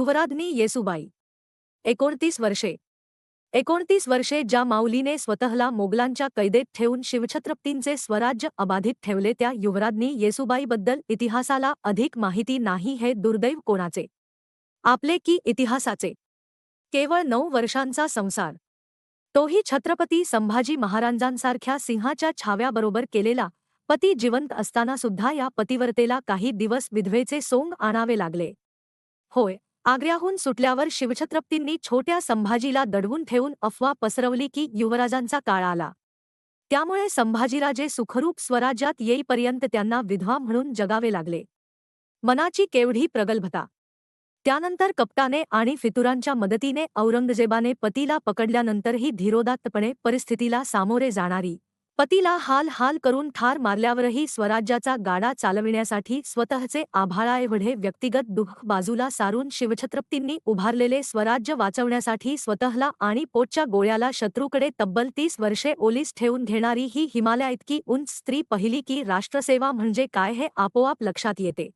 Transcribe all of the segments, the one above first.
युवराज्ञी येसूबाई 29 वर्षे 29 वर्षे ज्या माऊलीने स्वतःला मोगलांच्या कैदेत ठेवून शिवछत्रपतींचे स्वराज्य अबाधित ठेवले त्या युवराज्ञी येसूबाईबद्दल इतिहासाला अधिक माहिती नाही हे दुर्दैव कोणाचे आपले की इतिहासाचे। केवळ 9 वर्षांचा संसार, तोही छत्रपती संभाजी महाराजांसारख्या सिंहाच्या छाव्याबरोबर केलेला। पती जिवंत असताना सुद्धा या पतिव्रतेला काही दिवस विधवेचे सोंग आणावे लागले। होय, आग्र्याहून सुटल्यावर शिवछत्रपतींनी छोट्या संभाजीला दडवून ठेवून अफवा पसरवली की युवराजांचा काळ आला, त्यामुळे संभाजीराजे सुखरूप स्वराज्यात येईपर्यंत त्यांना विधवा म्हणून जगावे लागले। मनाची केवढी प्रगल्भता! त्यानंतर कपटाने आणि फितुरांच्या मदतीने औरंगजेबाने पतीला पकडल्यानंतरही धीरोदात्तपणे परिस्थितीला सामोरे जाणारी, पतीला हाल हाल करून ठार मारल्यावरही स्वराज्याचा गाडा चालविण्यासाठी स्वतःचे आभाळाएवढे व्यक्तिगत दुःख बाजूला सारून शिवछत्रपतींनी उभारलेले स्वराज्य वाचवण्यासाठी स्वतःला आणि पोटच्या गोळ्याला शत्रूकडे तब्बल 30 वर्षे ओलीस ठेवून घेणारी ही हिमालयाइतकी उंच स्त्री पहिली की राष्ट्रसेवा म्हणजे काय हे आपोआप लक्षात येते।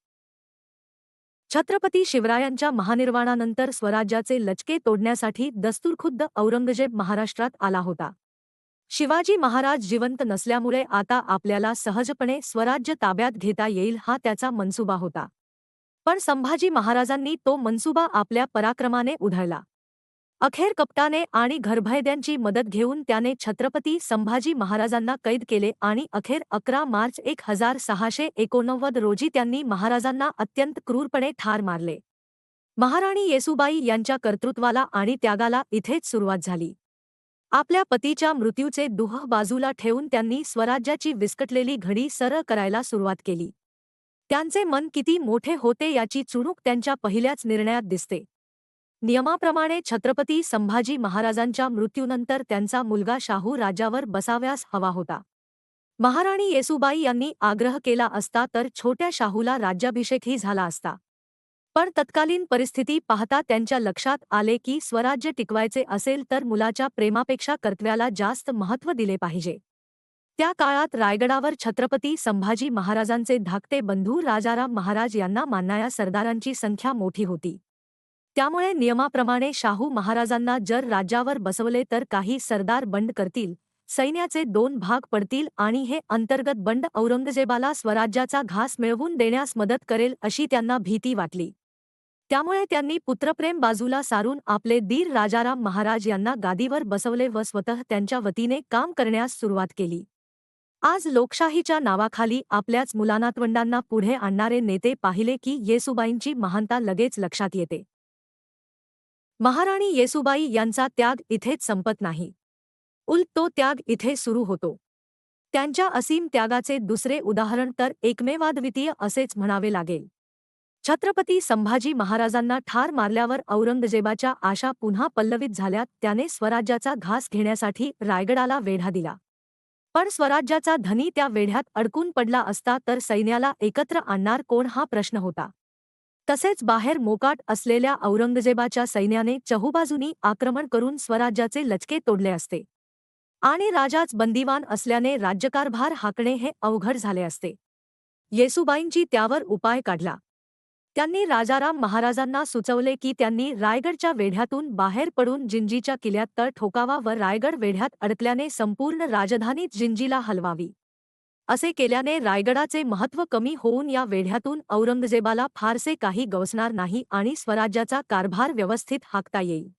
छत्रपती शिवरायांच्या महानिर्वाणानंतर स्वराज्याचे लचके तोडण्यासाठी दस्तूरखुद्द औरंगजेब महाराष्ट्रात आला होता। शिवाजी महाराज जिवंत नसल्यामुळे आता आपल्याला सहजपणे स्वराज्य ताब्यात घेता येईल हा त्याचा मनसुबा होता। पण संभाजी महाराजांनी तो मनसुबा आपल्या पराक्रमाने उधळला। अखेर कपटाने आणि घरभैद्यांची मदत घेऊन त्याने छत्रपती संभाजी महाराजांना कैद केले आणि अखेर 11 मार्च 1689 रोजी त्यांनी महाराजांना अत्यंत क्रूरपणे ठार मारले। महाराणी येसूबाई यांच्या कर्तृत्वाला आणि त्यागाला इथेच सुरुवात झाली। आपल्या पतीच्या मृत्यूचे दुःख बाजूला ठेवून त्यांनी स्वराज्याची विस्कटलेली घडी सरळ करायला सुरुवात केली। त्यांचे मन किती मोठे होते याची चुणूक त्यांच्या पहिल्याच निर्णयात दिसते। नियमाप्रमाणे छत्रपती संभाजी महाराजांच्या मृत्यूनंतर त्यांचा मुलगा शाहू राज्यावर बसावयास हवा होता। महाराणी येसूबाई यांनी आग्रह केला असता तर छोट्या शाहूला राज्याभिषेकही झाला असता। पण तत्कालीन परिस्थिती पाहता त्यांच्या लक्षात आले की स्वराज्य टिकवायचे असेल तर मुलाच्या प्रेमापेक्षा कर्तव्याला जास्त महत्त्व दिले पाहिजे। त्या काळात रायगडावर छत्रपती संभाजी महाराजांचे धाकटे बंधू राजाराम महाराज यांना मानणाऱ्या सरदारांची संख्या मोठी होती। त्यामुळे नियमाप्रमाणे शाहू महाराजांना जर राज्यावर बसवले तर काही सरदार बंड करतील, सैन्याचे 2 भाग पडतील आणि हे अंतर्गत बंड औरंगजेबाला स्वराज्याचा घास मिळवून देण्यास मदत करेल अशी त्यांना भीती वाटली। त्यामुळे त्यांनी पुत्रप्रेम बाजूला सारून आपले दीर राजाराम महाराज यांना गादीवर बसवले व स्वतः त्यांच्या वतीने काम करण्यास सुरुवात केली। आज लोकशाहीच्या नावाखाली आपल्याच मुलानातवंडांना पुढे आणणारे नेते पाहिले की येसूबाईंची महानता लगेच लक्षात येते। महाराणी येसूबाई यांचा त्याग इथेच संपत नाही, उलट तो त्याग इथे सुरू होतो। त्यांच्या असीम त्यागाचे दुसरे उदाहरण तर एकमेवाद्वितीय असेच म्हणावे लागेल। छत्रपती संभाजी महाराजांना ठार मारल्यावर औरंगजेबाच्या आशा पुन्हा पल्लवित झाल्या। त्याने स्वराज्याचा घास घेण्यासाठी रायगडाला वेढा दिला। पण स्वराज्याचा धनी त्या वेढ्यात अडकून पडला असता तर सैन्याला एकत्र आणणार कोण हा प्रश्न होता। तसेच बाहेर मोकाट असलेल्या औरंगजेबाच्या सैन्याने चहूबाजूनी आक्रमण करून स्वराज्याचे लचके तोडले असते आणि राजाच बंदिवान असल्याने राज्यकारभार हाकणे हे अवघड झाले असते। येसूबाईंची त्यावर उपाय काढला। त्यांनी राजाराम महाराजांना सुचवले की त्यांनी रायगडच्या वेढ्यातून बाहेर पडून जिंजीच्या किल्ल्यात तळ ठोकावा व रायगड वेढ्यात अडकल्याने संपूर्ण राजधानी जिंजीला हलवावी। असे केल्याने रायगडाचे महत्त्व कमी होऊन या वेढ्यातून औरंगजेबाला फारसे काही गवसणार नाही आणि स्वराज्याचा कारभार व्यवस्थित हाकता येईल।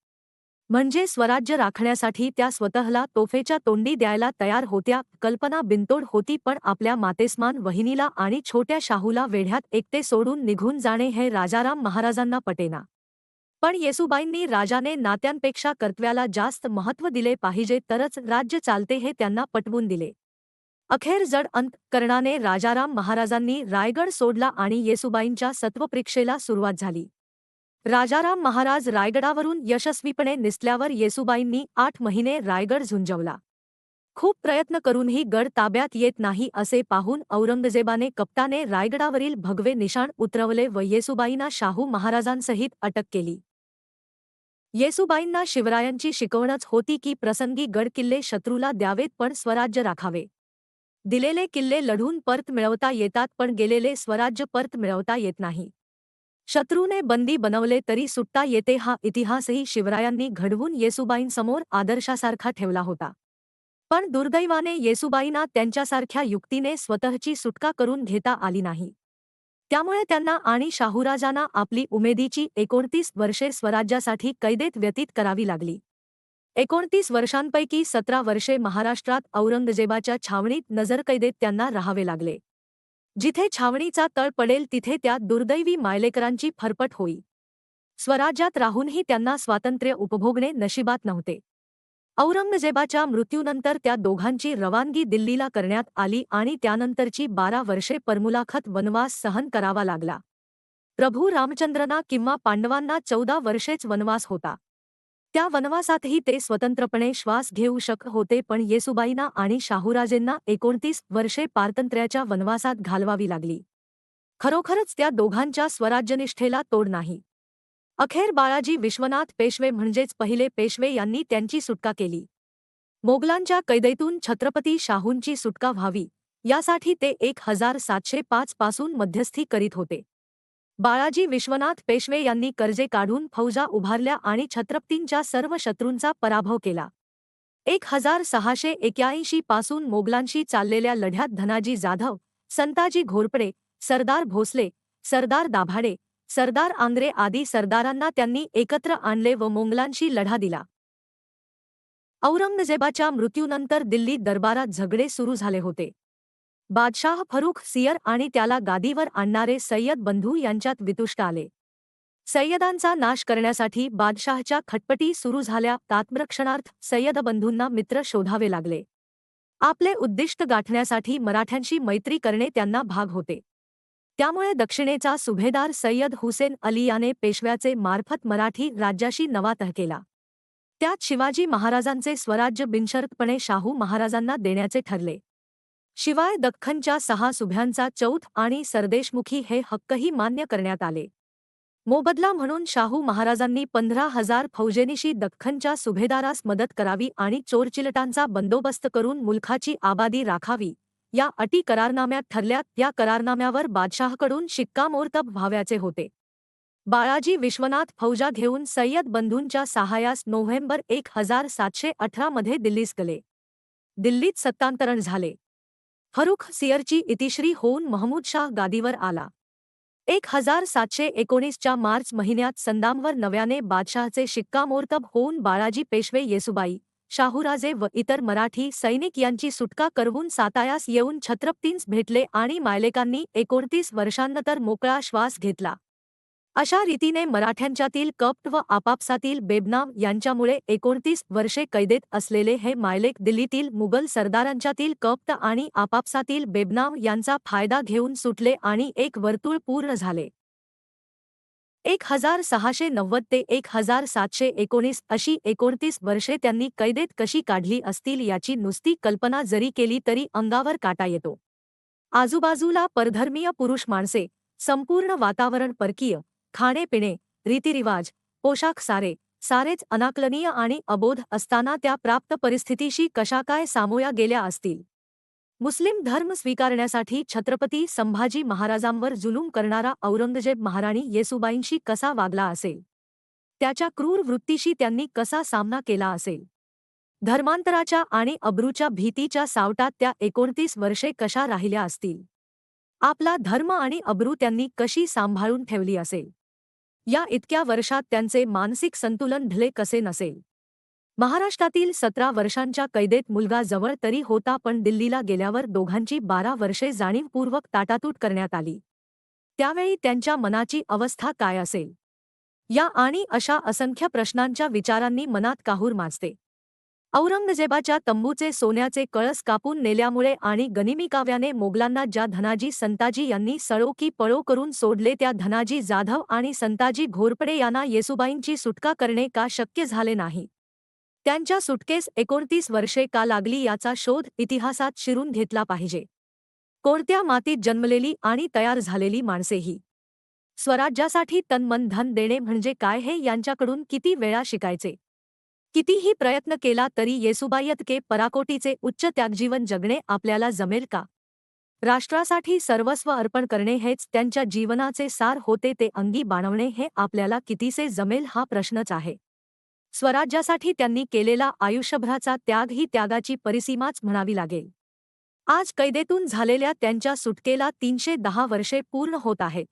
म्हणजे स्वराज्य राखण्यासाठी त्या स्वतःला तोफेच्या तोंडी द्यायला तयार होत्या। कल्पना बिनतोड होती, पण आपल्या मातेस्मान वहिनीला आणि छोट्या शाहूला वेढ्यात एकटे सोडून निघून जाणे हे राजाराम महाराजांना पटेना। पण येसूबाईंनी राजाने नात्यांपेक्षा कर्तव्याला जास्त महत्त्व दिले पाहिजे तरच राज्य चालते हे त्यांना पटवून दिले। अखेर जड अंतकरणाने राजाराम महाराजांनी रायगड सोडला आणि येसूबाईंच्या सत्वपरीक्षेला सुरुवात झाली। राजाराम महाराज रायगडावरून यशस्वीपणे निसटल्यावर येसूबाईंनी 8 महिने रायगड झुंजवला। खूप प्रयत्न करूनही गड ताब्यात येत नाही असे पाहून औरंगजेबाने कपटाने रायगडावरील भगवे निशाण उतरवले व येसूबाईंना शाहू महाराजांसहित अटक केली। येसूबाईंना शिवरायांची शिकवणच होती की प्रसंगी गडकिल्ले शत्रूला द्यावेत पण स्वराज्य राखावे। दिलेले किल्ले लढून परत मिळवता येतात पण गेलेले स्वराज्य परत मिळवता येत नाही। शत्रूने बंदी बनवले तरी सुटता येते हा इतिहासही शिवरायांनी घडवून येसूबाईंसमोर आदर्शासारखा ठेवला होता. पण दुर्दैवाने येसूबाईंना त्यांच्यासारख्या युक्तीने स्वतःची सुटका करून घेता आली नाही. त्यामुळे त्यांना आणि शाहूराजांना आपली उमेदीची 29 वर्षे स्वराज्यासाठी कैदेत व्यतीत करावी लागली. 29 वर्षांपैकी 17 वर्षे महाराष्ट्रात औरंगजेबाच्या छावणीत नजरकैदेत त्यांना राहावे लागले. जिथे छावणीचा तळ पडेल तिथे त्या दुर्दैवी मायलेकरांची फरफट होई. स्वराज्यात राहूनही त्यांना स्वातंत्र्य उपभोगणे नशिबात नव्हते. औरंगजेबाच्या मृत्यूनंतर त्या दोघांची रवानगी दिल्लीला करण्यात आली आणि त्यानंतरची 12 वर्षे परमुलाखत वनवास सहन करावा लागला. प्रभू रामचंद्रना किंवा पांडवांना 14 वर्षेच वनवास होता. त्या वनवासातही ते स्वतंत्रपणे श्वास घेऊ शकत होते, पण येसूबाईंना आणि शाहूराजेंना 29 वर्षे पारतंत्र्याच्या वनवासात घालवावी लागली. खरोखरच त्या दोघांच्या स्वराज्यनिष्ठेला तोड नाही. अखेर बाळाजी विश्वनाथ पेशवे म्हणजेच पहिले पेशवे यांनी त्यांची सुटका केली. मोगलांच्या कैदेतून छत्रपती शाहूंची सुटका व्हावी यासाठी ते 1705 पासून मध्यस्थी करीत होते. बाळाजी विश्वनाथ पेशवे यांनी कर्जे काढून फौजा उभारल्या आणि छत्रपतींच्या सर्व शत्रूंचा पराभव केला. 1681 पासून मोगलांशी चाललेल्या लढ्यात धनाजी जाधव, संताजी घोरपडे, सरदार भोसले, सरदार दाभाडे, सरदार आंग्रे आदी सरदारांना त्यांनी एकत्र आणले व मोगलांशी लढा दिला. औरंगजेबाच्या मृत्यूनंतर दिल्ली दरबारात झगडे सुरू झाले होते. बादशाह फरुख सियर आणि त्याला गादीवर आणणारे सय्यद बंधू यांच्यात वितुष्ट आले. सय्यदांचा नाश करण्यासाठी बादशाहच्या खटपटी सुरू झाल्या. तात्प्रक्षणार्थ सय्यद बंधूंना मित्र शोधावे लागले. आपले उद्दिष्ट गाठण्यासाठी मराठ्यांशी मैत्री करणे त्यांना भाग होते. त्यामुळे दक्षिणेचा सुभेदार सय्यद हुसेन अली याने पेशव्याचे मार्फत मराठी राज्याशी नवा तह केला. त्यात शिवाजी महाराजांचे स्वराज्य बिनशर्तपणे शाहू महाराजांना देण्याचे ठरले. शिवाय दख्खनच्या 6 सुभ्यांचा चौथ आणि सरदेशमुखी हे हक्कही मान्य करण्यात आले. मोबदला म्हणून शाहू महाराजांनी 15,000 फौजेनिशी दख्खनच्या सुभेदारास मदत करावी आणि चोरचिलटांचा बंदोबस्त करून मुलखाची आबादी राखावी या अटी करारनाम्यात ठरल्या. या करारनाम्यावर बादशाहकडून शिक्कामोर्तब व्हावयाचे होते. बाळाजी विश्वनाथ फौजा घेऊन सय्यद बंधूंच्या सहाय्यास नोव्हेंबर 1718 मध्ये दिल्लीस गेले. दिल्लीत सत्तांतरण झाले. फरुख सियरची इतिश्री होऊन महमूद शाह गादीवर आला. 1719 च्या मार्च महिन्यात संदामवर नव्याने बादशाहचे शिक्कामोर्तब होऊन बाळाजी पेशवे येसूबाई, शाहूराजे व इतर मराठी सैनिक यांची सुटका करवून सातायास येऊन छत्रपतींस भेटले आणि मायलेकांनी 29 वर्षांनंतर मोकळा श्वास घेतला. अशा रीतीने मराठ्यांच्यातील कपट व आपापसातील बेबनाव यांच्यामुळे 29 वर्षे कैदेत असलेले हे मायलेक दिल्लीतील मुघल सरदारांच्यातील कपट आणि आपापसातील बेबनाव यांचा फायदा घेऊन सुटले आणि एक वर्तुळ पूर्ण झाले. 1690 ते 1719 अशी 29 वर्षे त्यांनी कैदेत कशी काढली असतील याची नुसती कल्पना जरी केली तरी अंगावर काटा येतो. आजूबाजूला परधर्मीय पुरुष माणसे, संपूर्ण वातावरण परकीय, खाणे-पिणे, रीतिरिवाज, पोशाख सारेच अनाकलनीय आणि अबोध असताना त्या प्राप्त परिस्थितीशी कशा काय सामोया गेल्या असतील. मुस्लिम धर्म स्वीकारण्यासाठी छत्रपती संभाजी महाराजांवर जुलूम करणारा औरंगजेब महाराणी येसूबाईंशी कसा वागला असेल. त्याच्या क्रूर वृत्तीशी त्यांनी कसा सामना केला असेल. धर्मांतराच्या आणि अब्रूच्या भीतीच्या सावटात त्या 29 वर्षे कशा राहिल्या असतील. आपला धर्म आणि अब्रू त्यांनी कशी सांभाळून ठेवली असेल. या इतक्या वर्षात त्यांचे मानसिक संतुलन ढले कसे नसेल. महाराष्ट्रातील 17 वर्षांच्या कैदेत मुलगा जवळ तरी होता, पण दिल्लीला गेल्यावर दोघांची 12 वर्षे जाणीवपूर्वक ताटातूट करण्यात आली. त्यावेळी त्यांच्या मनाची अवस्था काय असेल. या आणि अशा असंख्य प्रश्नांच्या विचारांनी मनात काहूर माजते. औरंगजेबाच्या तंबूचे सोन्याचे कळस कापून नेल्यामुळे आणि गनिमी मोगलांना ज्या धनाजी संताजी यांनी सळो की पळो करून सोडले, त्या धनाजी जाधव आणि संताजी घोरपडे यांना येसूबाईंची सुटका करणे का शक्य झाले नाही. त्यांच्या सुटकेस 29 वर्षे का लागली याचा शोध इतिहासात शिरून घेतला पाहिजे. कोणत्या मातीत जन्मलेली आणि तयार झालेली माणसेही स्वराज्यासाठी तन-मन धन देणे म्हणजे काय हे यांच्याकडून किती वेळा शिकायचे. कितीही प्रयत्न केला तरी येसूबाईइतके पराकोटीचे उच्च त्यागजीवन जगणे आपल्याला जमेल का. राष्ट्रासाठी सर्वस्व अर्पण करणे हेच त्यांच्या जीवनाचे सार होते. ते अंगी बाणवणे हे आपल्याला कितीसे जमेल हा प्रश्नच आहे. स्वराज्यासाठी त्यांनी केलेला आयुष्यभराचा त्याग ही त्यागाची परिसीमाच म्हणावी लागेल. आज कैदेतून झालेल्या त्यांच्या सुटकेला 310 वर्षे पूर्ण होत आहेत.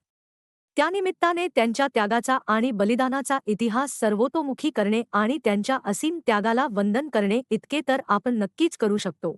त्यानिमित्ताने त्यांच्या त्यागाचा आणि बलिदानाचा इतिहास सर्वतोमुखी करणे आणि त्यांच्या असीम त्यागाला वंदन करणे इतके तर आपण नक्कीच करू शकतो.